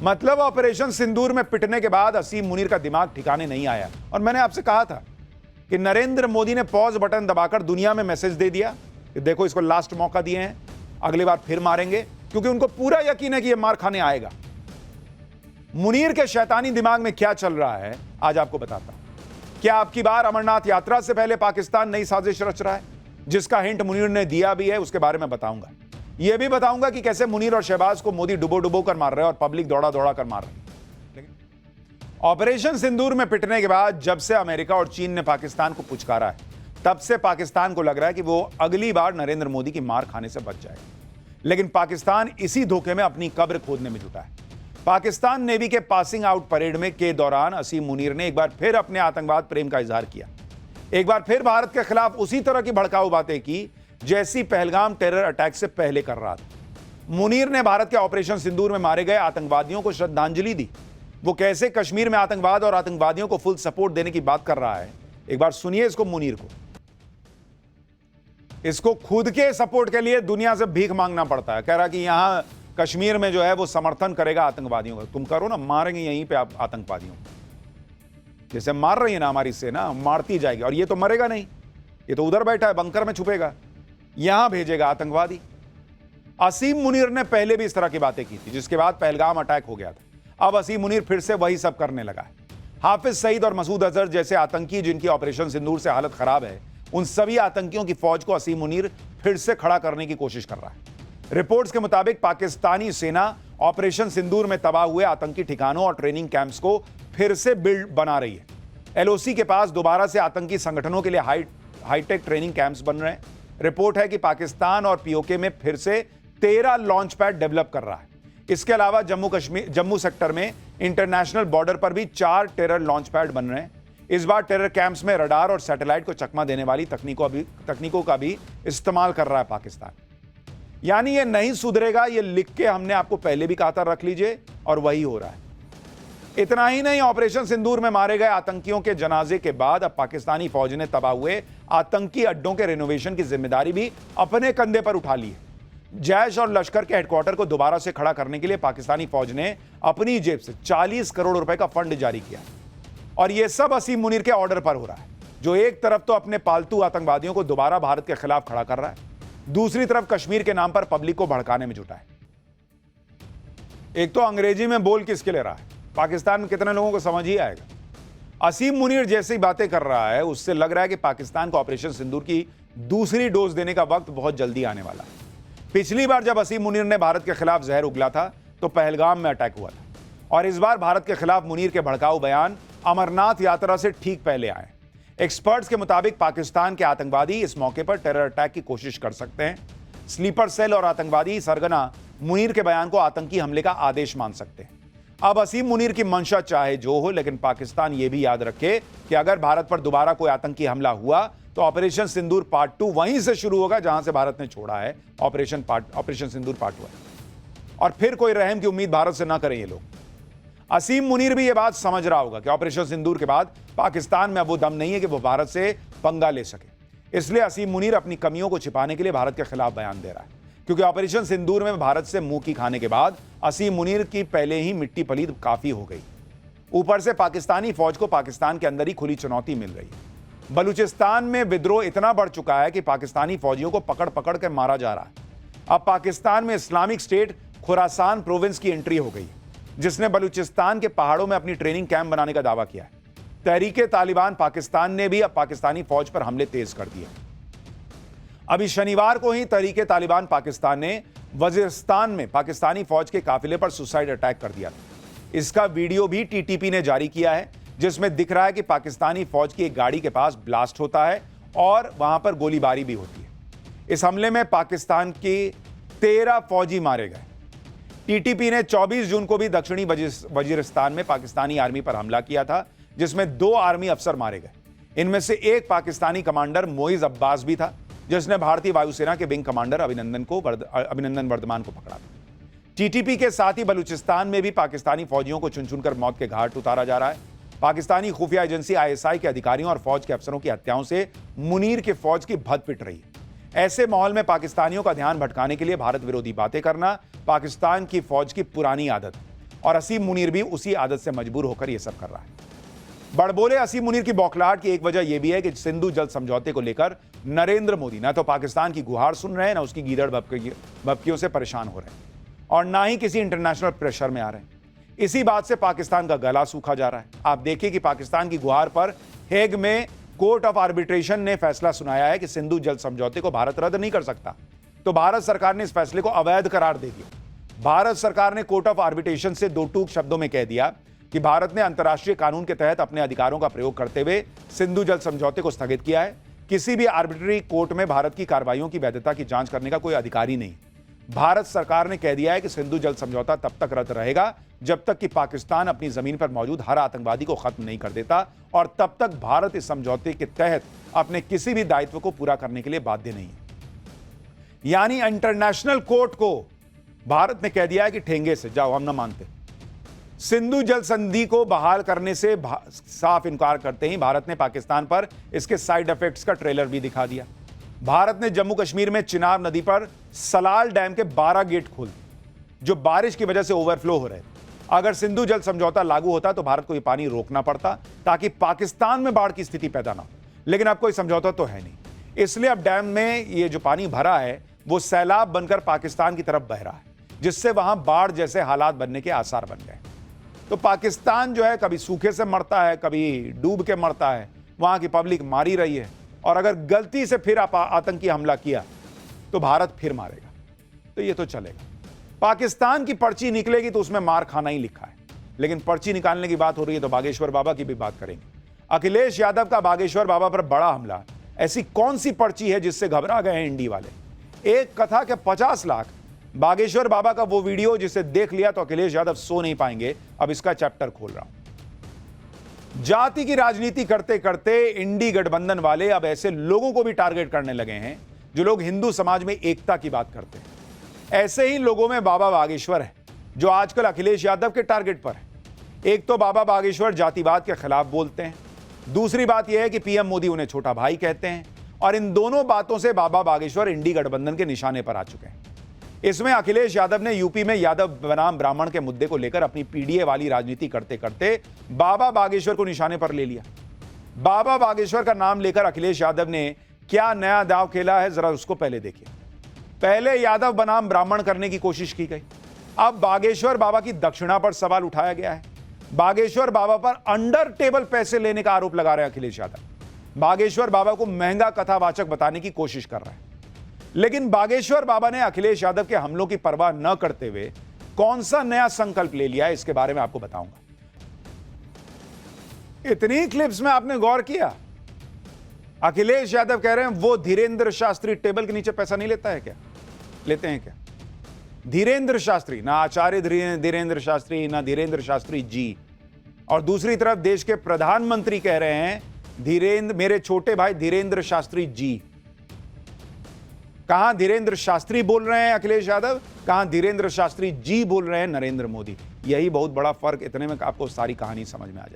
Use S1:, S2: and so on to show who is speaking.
S1: मतलब ऑपरेशन सिंदूर में पिटने के बाद असीम मुनीर का दिमाग ठिकाने नहीं आया। और मैंने आपसे कहा था कि नरेंद्र मोदी ने पॉज बटन दबाकर दुनिया में मैसेज दे दिया कि देखो इसको लास्ट मौका दिए हैं, अगली बार फिर मारेंगे, क्योंकि उनको पूरा यकीन है कि यह मार खाने आएगा। मुनीर के शैतानी दिमाग में क्या चल रहा है आज आपको बताता हूं। क्या आपकी बार अमरनाथ यात्रा से पहले पाकिस्तान नई साजिश रच रहा है, जिसका हिंट मुनीर ने दिया भी है, उसके बारे में बताऊंगा। यह भी बताऊंगा कि कैसे मुनीर और शहबाज को मोदी डुबो डुबो कर मार रहे हैं और पब्लिक दौड़ा दौड़ा कर मार रही है। लेकिन ऑपरेशन सिंदूर में पिटने के बाद जब से अमेरिका और चीन ने पाकिस्तान को पुचकारा है, तब से पाकिस्तान को लग रहा है कि वो अगली बार नरेंद्र मोदी की मार खाने से बच जाएगा। लेकिन पाकिस्तान इसी धोखे में अपनी कब्र खोदने में जुटा है। पाकिस्तान नेवी के पासिंग आउट परेड में के दौरान असीम मुनीर ने एक बार फिर अपने आतंकवाद प्रेम का इजहार किया। एक बार फिर भारत के खिलाफ उसी तरह की भड़काऊ बातें की जैसी पहलगाम टेरर अटैक से पहले कर रहा था। मुनीर ने भारत के ऑपरेशन सिंदूर में मारे गए आतंकवादियों को श्रद्धांजलि दी। वो कैसे कश्मीर में आतंकवाद और आतंकवादियों को फुल सपोर्ट देने की बात कर रहा है, एक बार सुनिए इसको। मुनीर को इसको खुद के सपोर्ट के लिए दुनिया से भीख मांगना पड़ता है। कह रहा कि यहां कश्मीर में जो है वो समर्थन करेगा आतंकवादियों का। तुम करो ना, मारेंगे यहीं पे आप आतंकवादियों को, जैसे मार रही है ना हमारी सेना, मारती जाएगी। और ये तो मरेगा नहीं, ये तो उधर बैठा है बंकर में छुपेगा, यहां भेजेगा आतंकवादी। असीम मुनीर ने पहले भी इस तरह की बातें की थी, जिसके बाद पहलगाम अटैक हो गया था। अब असीम मुनीर फिर से वही सब करने लगा है। हाफिज सईद और मसूद अजहर जैसे आतंकी जिनकी ऑपरेशन सिंदूर से हालत खराब है, उन सभी आतंकियों की फौज को असीम मुनीर फिर से खड़ा करने की कोशिश कर रहा है। रिपोर्ट्स के मुताबिक पाकिस्तानी सेना ऑपरेशन सिंदूर में तबाह हुए आतंकी ठिकानों और ट्रेनिंग कैंप्स को फिर से बिल्ड बना रही है। एलओसी के पास दोबारा से आतंकी संगठनों के लिए हाईटेक ट्रेनिंग कैंप्स बन रहे हैं। रिपोर्ट है कि पाकिस्तान और पीओके में फिर से 13 लॉन्च पैड डेवलप कर रहा है। इसके अलावा जम्मू सेक्टर में इंटरनेशनल बॉर्डर पर भी 4 टेरर लॉन्च पैड बन रहे हैं। इस बार टेरर कैंप्स में रडार और सैटेलाइट को चकमा देने वाली तकनीकों का भी इस्तेमाल कर रहा है पाकिस्तान। यानी ये नहीं सुधरेगा, ये लिख के हमने आपको पहले भी कहा था, रख लीजिए, और वही हो रहा है। इतना ही नहीं, ऑपरेशन सिंदूर में मारे गए आतंकियों के जनाजे के बाद अब पाकिस्तानी फौज ने तबाह हुए आतंकी अड्डों के रेनोवेशन की जिम्मेदारी भी अपने कंधे पर उठा ली है। जैश और लश्कर के हेडक्वार्टर को दोबारा से खड़ा करने के लिए पाकिस्तानी फौज ने अपनी जेब से 40 करोड़ रुपए का फंड जारी किया। और यह सब असीम मुनीर के ऑर्डर पर हो रहा है, जो एक तरफ तो अपने पालतू आतंकवादियों को दोबारा भारत के खिलाफ खड़ा कर रहा है, दूसरी तरफ कश्मीर के नाम पर पब्लिक को भड़काने में जुटा है। एक तो अंग्रेजी में बोल किसके ले रहा है, पाकिस्तान में कितने लोगों को समझ ही आएगा। असीम मुनीर जैसी बातें कर रहा है, उससे लग रहा है कि पाकिस्तान को ऑपरेशन सिंदूर की दूसरी डोज देने का वक्त बहुत जल्दी आने वाला है। पिछली बार जब असीम मुनीर ने भारत के खिलाफ जहर उगला था तो पहलगाम में अटैक हुआ था, और इस बार भारत के खिलाफ मुनीर के भड़काऊ बयान अमरनाथ यात्रा से ठीक पहले आए। एक्सपर्ट्स के मुताबिक पाकिस्तान के आतंकवादी इस मौके पर टेरर अटैक की कोशिश कर सकते हैं। स्लीपर सेल और आतंकवादी सरगना मुनीर के बयान को आतंकी हमले का आदेश मान सकते हैं। अब असीम मुनीर की मंशा चाहे जो हो, लेकिन पाकिस्तान यह भी याद रखे कि अगर भारत पर दोबारा कोई आतंकी हमला हुआ तो ऑपरेशन सिंदूर पार्ट 2 वहीं से शुरू होगा जहां से भारत ने छोड़ा है ऑपरेशन सिंदूर पार्ट 1। और फिर कोई रहम की उम्मीद भारत से ना करें ये लोग। असीम मुनीर भी ये बात समझ रहा होगा कि ऑपरेशन सिंदूर के बाद पाकिस्तान में अब वो दम नहीं है कि वो भारत से पंगा ले सके। इसलिए असीम मुनीर अपनी कमियों को छिपाने के लिए भारत के खिलाफ बयान दे रहा है, क्योंकि ऑपरेशन सिंदूर में भारत से मुंह की खाने के बाद असीम मुनीर की पहले ही मिट्टी पलीद काफी हो गई। ऊपर से पाकिस्तानी फौज को पाकिस्तान के अंदर ही खुली चुनौती मिल रही है। बलूचिस्तान में विद्रोह इतना बढ़ चुका है कि पाकिस्तानी फौजियों को पकड़ पकड़ कर मारा जा रहा है। अब पाकिस्तान में इस्लामिक स्टेट खुरासान प्रोविंस की एंट्री हो गई, जिसने बलूचिस्तान के पहाड़ों में अपनी ट्रेनिंग कैंप बनाने का दावा किया है। तहरीके तालिबान पाकिस्तान ने भी अब पाकिस्तानी फौज पर हमले तेज कर दिए। अभी शनिवार को ही तहरीके तालिबान पाकिस्तान ने वजीरिस्तान में पाकिस्तानी फौज के काफिले पर सुसाइड अटैक कर दिया था। इसका वीडियो भी टीटीपी ने जारी किया है, जिसमें दिख रहा है कि पाकिस्तानी फौज की एक गाड़ी के पास ब्लास्ट होता है और वहां पर गोलीबारी भी होती है। इस हमले में पाकिस्तान के 13 फौजी मारे गए। टीटीपी ने 24 जून को भी दक्षिणी वजीरिस्तान में पाकिस्तानी आर्मी पर हमला किया था, जिसमें 2 आर्मी अफसर मारे गए। इनमें से एक पाकिस्तानी कमांडर मोइज अब्बास भी था, जिसने भारतीय वायुसेना के विंग कमांडर अभिनंदन वर्धमान को पकड़ा था। टीटीपी के साथ ही बलूचिस्तान में भी पाकिस्तानी फौजियों को चुन चुनकर मौत के घाट उतारा जा रहा है। पाकिस्तानी खुफिया एजेंसी आईएसआई के अधिकारियों और फौज के अफसरों की हत्याओं से मुनीर के फौज की भद पिट रही है। ऐसे माहौल में पाकिस्तानियों का ध्यान भटकाने के लिए भारत विरोधी बातें करना पाकिस्तान की फौज की पुरानी आदत है। और असीम मुनीर भी उसी आदत से मजबूर होकर यह सब कर रहा है। बड़बोले असीम मुनीर की बौखलाहट की एक वजह यह भी है कि सिंधु जल समझौते को लेकर नरेंद्र मोदी ना तो पाकिस्तान की गुहार सुन रहे हैं, ना उसकी गीदड़ बपकियों से परेशान हो रहे हैं, और ना ही किसी इंटरनेशनल प्रेशर में आ रहे हैं। इसी बात से पाकिस्तान का गला सूखा जा रहा है। आप देखिए कि पाकिस्तान की गुहार पर हेग में कोर्ट ऑफ आर्बिट्रेशन ने फैसला सुनाया है कि सिंधु जल समझौते को भारत रद्द नहीं कर सकता, तो भारत सरकार ने इस फैसले को अवैध करार दे दिया। भारत सरकार ने कोर्ट ऑफ आर्बिट्रेशन से दो टूक शब्दों में कह दिया कि भारत ने अंतर्राष्ट्रीय कानून के तहत अपने अधिकारों का प्रयोग करते हुए सिंधु जल समझौते को स्थगित किया है। किसी भी आर्बिट्री कोर्ट में भारत की कार्रवाइयों की वैधता की जांच करने का कोई अधिकार ही नहीं। भारत सरकार ने कह दिया है कि सिंधु जल समझौता तब तक रद्द रहेगा जब तक कि पाकिस्तान अपनी जमीन पर मौजूद हर आतंकवादी को खत्म नहीं कर देता, और तब तक भारत इस समझौते के तहत अपने किसी भी दायित्व को पूरा करने के लिए बाध्य नहीं है। यानी इंटरनेशनल कोर्ट को भारत ने कह दिया है कि ठेंगे से जाओ, हम ना मानते। सिंधु जल संधि को बहाल करने से साफ इनकार करते ही भारत ने पाकिस्तान पर इसके साइड इफेक्ट्स का ट्रेलर भी दिखा दिया। भारत ने जम्मू कश्मीर में चिनाब नदी पर सलाल डैम के 12 गेट खोल दिए जो बारिश की वजह से ओवरफ्लो हो रहे थे। अगर सिंधु जल समझौता लागू होता तो भारत को यह पानी रोकना पड़ता ताकि पाकिस्तान में बाढ़ की स्थिति पैदा ना हो, लेकिन अब कोई समझौता तो है नहीं। इसलिए अब डैम में ये जो पानी भरा है वो सैलाब बनकर पाकिस्तान की तरफ बह रहा है, जिससे वहां बाढ़ जैसे हालात बनने के आसार बन गए। तो पाकिस्तान जो है कभी सूखे से मरता है, कभी डूब के मरता है, वहां की पब्लिक मारी रही है, और अगर गलती से फिर आतंकी हमला किया तो भारत फिर मारेगा। तो ये तो चलेगा। पाकिस्तान की पर्ची निकलेगी तो उसमें मार खाना ही लिखा है, लेकिन पर्ची निकालने की बात हो रही है तो बागेश्वर बाबा की भी बात करेंगे। अखिलेश यादव का बागेश्वर बाबा पर बड़ा हमला, ऐसी कौन सी पर्ची है जिससे घबरा गए हैं इंडी वाले। एक कथा के 50 लाख। बागेश्वर बाबा का वो वीडियो जिसे देख लिया तो अखिलेश यादव सो नहीं पाएंगे। अब इसका चैप्टर खोल रहा हूं। जाति की राजनीति करते करते इंडी गठबंधन वाले अब ऐसे लोगों को भी टारगेट करने लगे हैं जो लोग हिंदू समाज में एकता की बात करते हैं। ऐसे ही लोगों में बाबा बागेश्वर है जो आजकल अखिलेश यादव के टारगेट पर है। एक तो बाबा बागेश्वर जातिवाद के खिलाफ बोलते हैं, दूसरी बात यह है कि पीएम मोदी उन्हें छोटा भाई कहते हैं, और इन दोनों बातों से बाबा बागेश्वर इंडी गठबंधन के निशाने पर आ चुके हैं। इसमें अखिलेश यादव ने यूपी में यादव बनाम ब्राह्मण के मुद्दे को लेकर अपनी पीडीए वाली राजनीति करते करते बाबा बागेश्वर को निशाने पर ले लिया। बाबा बागेश्वर का नाम लेकर अखिलेश यादव ने क्या नया दांव खेला है, जरा उसको पहले देखिए। पहले यादव बनाम ब्राह्मण करने की कोशिश की गई, अब बागेश्वर बाबा की दक्षिणा पर सवाल उठाया गया है। बागेश्वर बाबा पर अंडर टेबल पैसे लेने का आरोप लगा रहे हैं अखिलेश यादव। बागेश्वर बाबा को महंगा कथावाचक बताने की कोशिश कर रहे हैं। लेकिन बागेश्वर बाबा ने अखिलेश यादव के हमलों की परवाह न करते हुए कौन सा नया संकल्प ले लिया है, इसके बारे में आपको बताऊंगा। इतनी क्लिप्स में आपने गौर किया? अखिलेश यादव कह रहे हैं वो धीरेंद्र शास्त्री टेबल के नीचे पैसा नहीं लेता है क्या? लेते हैं क्या? धीरेंद्र शास्त्री, ना आचार्य धीरेंद्र शास्त्री, ना धीरेंद्र शास्त्री जी। और दूसरी तरफ देश के प्रधानमंत्री कह रहे हैं मेरे छोटे भाई धीरेंद्र शास्त्री जी। कहां धीरेंद्र शास्त्री बोल रहे हैं अखिलेश यादव, कहां धीरेंद्र शास्त्री जी बोल रहे हैं नरेंद्र मोदी। यही बहुत बड़ा फर्क, इतने में आपको सारी कहानी समझ में आ जाएगी।